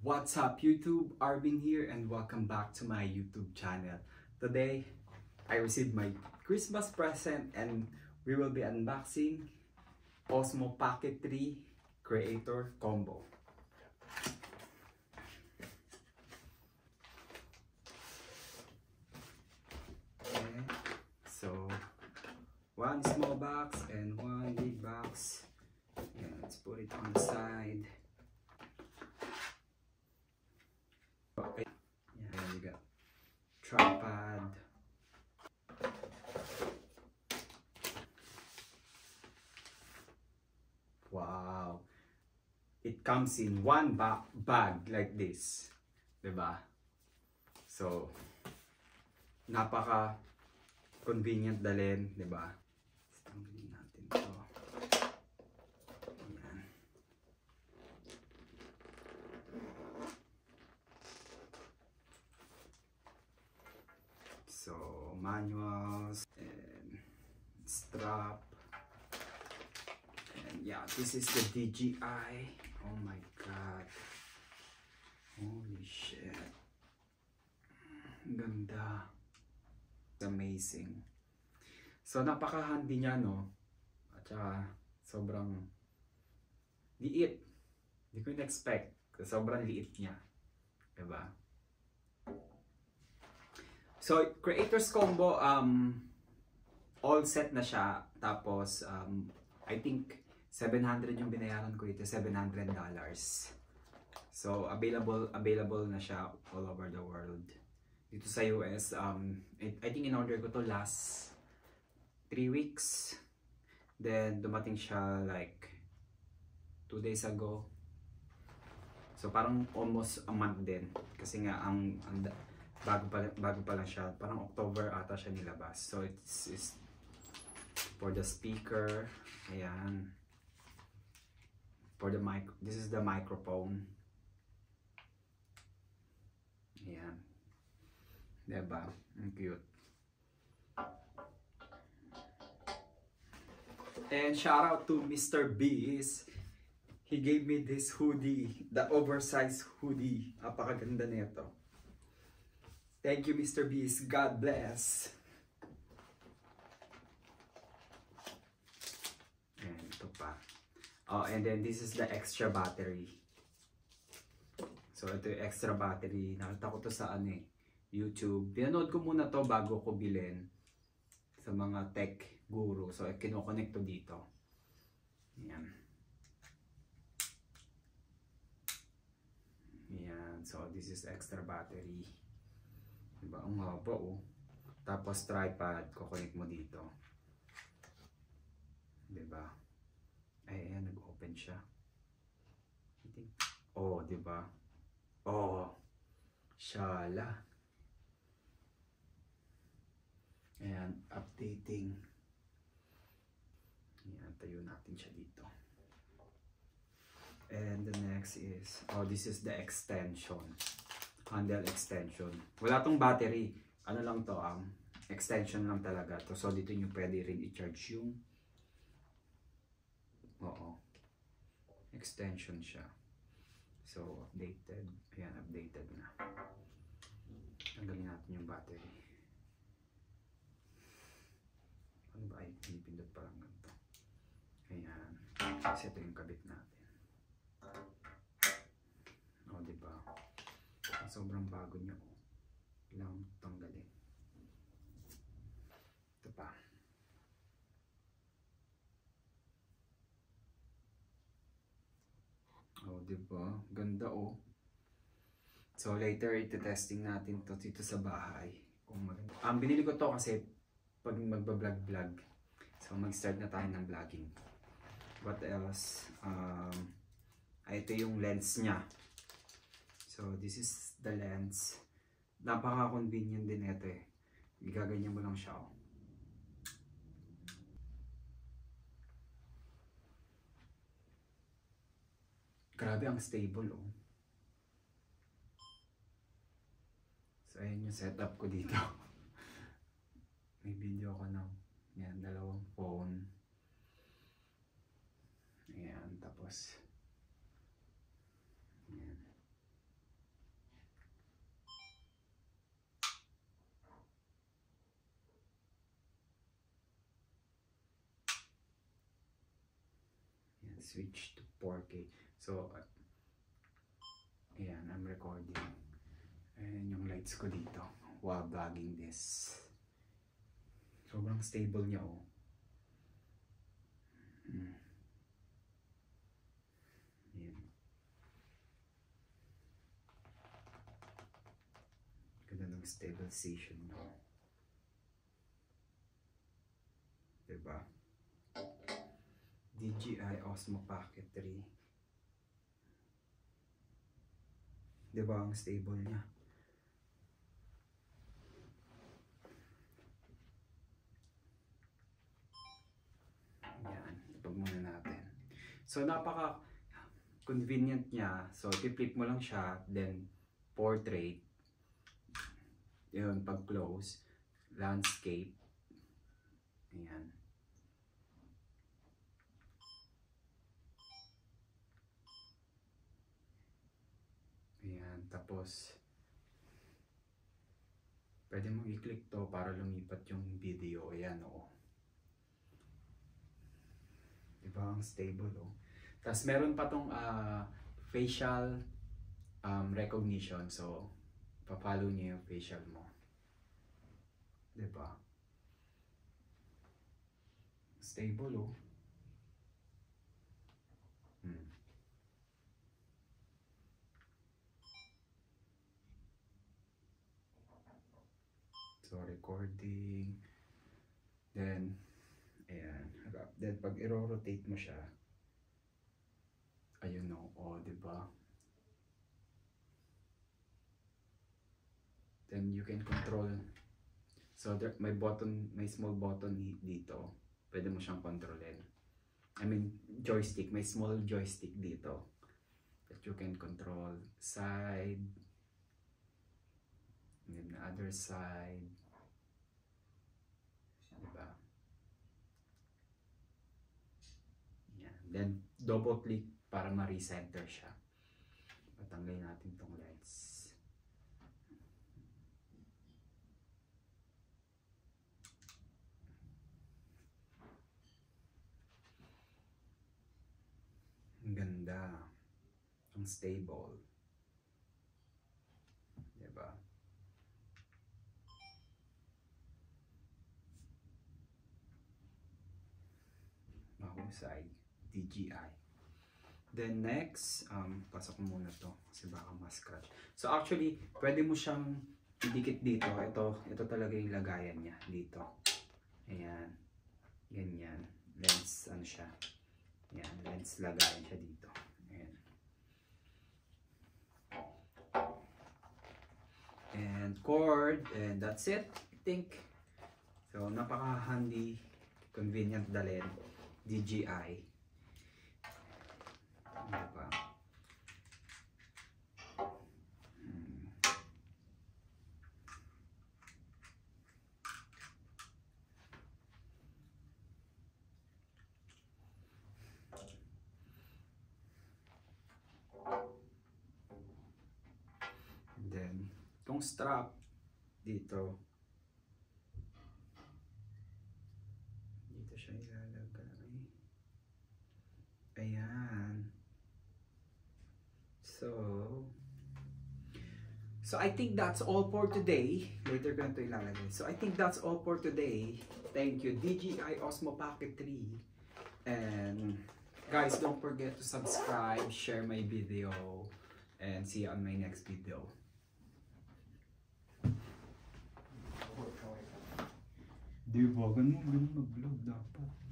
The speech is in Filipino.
What's up YouTube? Arvin here and welcome back to my YouTube channel. Today, I received my Christmas present and we will be unboxing Osmo Pocket 3 Creator Combo. Okay, so one small box and one big box. Yeah, let's put it on the side. Okay. Yeah, you got tripod. Wow. It comes in one bag like this. Diba? So, napaka convenient dalhin, diba? Tanggalin natin to. Ayan. So, manuals and strap. And yeah, this is the DJI. Oh my god. Holy shit. Ganda. It's amazing. So, napaka-handy niya, no? At saka, sobrang liit. Hindi ko in-expect. Sobrang liit niya. Diba? So, Creators Combo, all set na siya. Tapos, I think, 700 yung binayaran ko ito. $700. So, available na siya all over the world. Dito sa US, I think in-order ko to last 3 weeks. Then, dumating siya like 2 days ago. So, parang almost a month din. Kasi nga, bago pa lang siya. Parang October ata siya nilabas. So, it's for the speaker. Ayan. For the mic, this is the microphone. Ayan. Diba? Ang cute. And shout out to Mr. Beast. He gave me this hoodie, the oversized hoodie. Apakaganda nito. Thank you, Mr. Beast. God bless. And ito pa. Oh, and then this is the extra battery. So ito yung extra battery. Nakita ko to sa YouTube. Pinanood ko muna to bago ko bilhin sa mga tech guru. So kinoconnect to dito. Ayan. Ayan. So this is extra battery. Diba? Ang haba oh. Tapos tripod. Kukonek mo dito. Diba? Ay, ayan. Nag-open siya. Oh, diba? Oh. Shala. Ayan, updating. Ayan, tayo natin siya dito. And the next is, oh, this is the extension. Handle extension. Wala tong battery. Ano lang to, extension lang talaga to. So, dito nyo pwede rin i-charge yung, oo, extension siya. So, updated. Ayan, updated na. Tanggalin natin yung battery. Ano ba? Ay, pinipindot pa lang ganito. Ayan. Kasi ito yung kabit natin. O, diba? Sobrang bago niya. Lang tanggalin. Ito pa. O, diba? Ganda o. So, later, iti-testing natin to dito sa bahay. Kung maganda. Binili ko to kasi pag magbablog-vlog. So, mag-start na tayo ng vlogging. What else? Ito yung lens niya. So, this is the lens. Napaka-convenient din ito eh. Igaganyan mo lang siya. Oh. Grabe ang stable oh. So, ayan yung setup ko dito. May video ko ng yan, dalawang phone. Ayan, tapos ayan. switch to 4K. So, ayan, I'm recording. Ayan yung lights ko dito while vlogging this. Sobrang stable niya, oh. Ayan. Ganda ng stabilization niya. Diba? DJI Osmo Pocket 3. Diba ang stable niya? Yan, ipag muna natin. So napaka convenient niya. So i-flip mo lang siya, then portrait. Yun, pag close, landscape. Ayan. Ayan, tapos pwede mo i-click to para lumipat yung video. Ayan, oo. Diba ang stable, oh. Tapos meron pa tong facial recognition. So papalo niya yung facial mo. Diba? Stable, oh. So recording, then ayan, then pag i-rotate mo siya, ayun, no, oh, diba? Then you can control. So there, may small button dito. Pwede mo siyang kontrolin. I mean, joystick. May small joystick dito that you can control. Side. And then the other side. Diba? Yan. Then, double click para ma-recenter siya. Patanggalin natin tong lens. Ang ganda. Ang stable. Diba? Mahusay. DJI. Then next, pasok mo muna to kasi baka ma-scratch. So actually, pwede mo siyang idikit dito. Ito talaga yung lagayan niya dito. Ayan. Ganyan. Lens, ano siya. Ayan, lens lagayan siya dito. Ayan. And cord, and that's it, I think. So, napaka-handy, convenient dalhin. DJI. Diba? And then, itong strap dito, siya ilalagay. Ayan. So I think that's all for today. Later ko na ito ilalagay. So I think that's all for today. Thank you, DJI Osmo Pocket 3. And guys, don't forget to subscribe, share my video, and see you on my next video. Diba? Ganun mag-vlog dapat.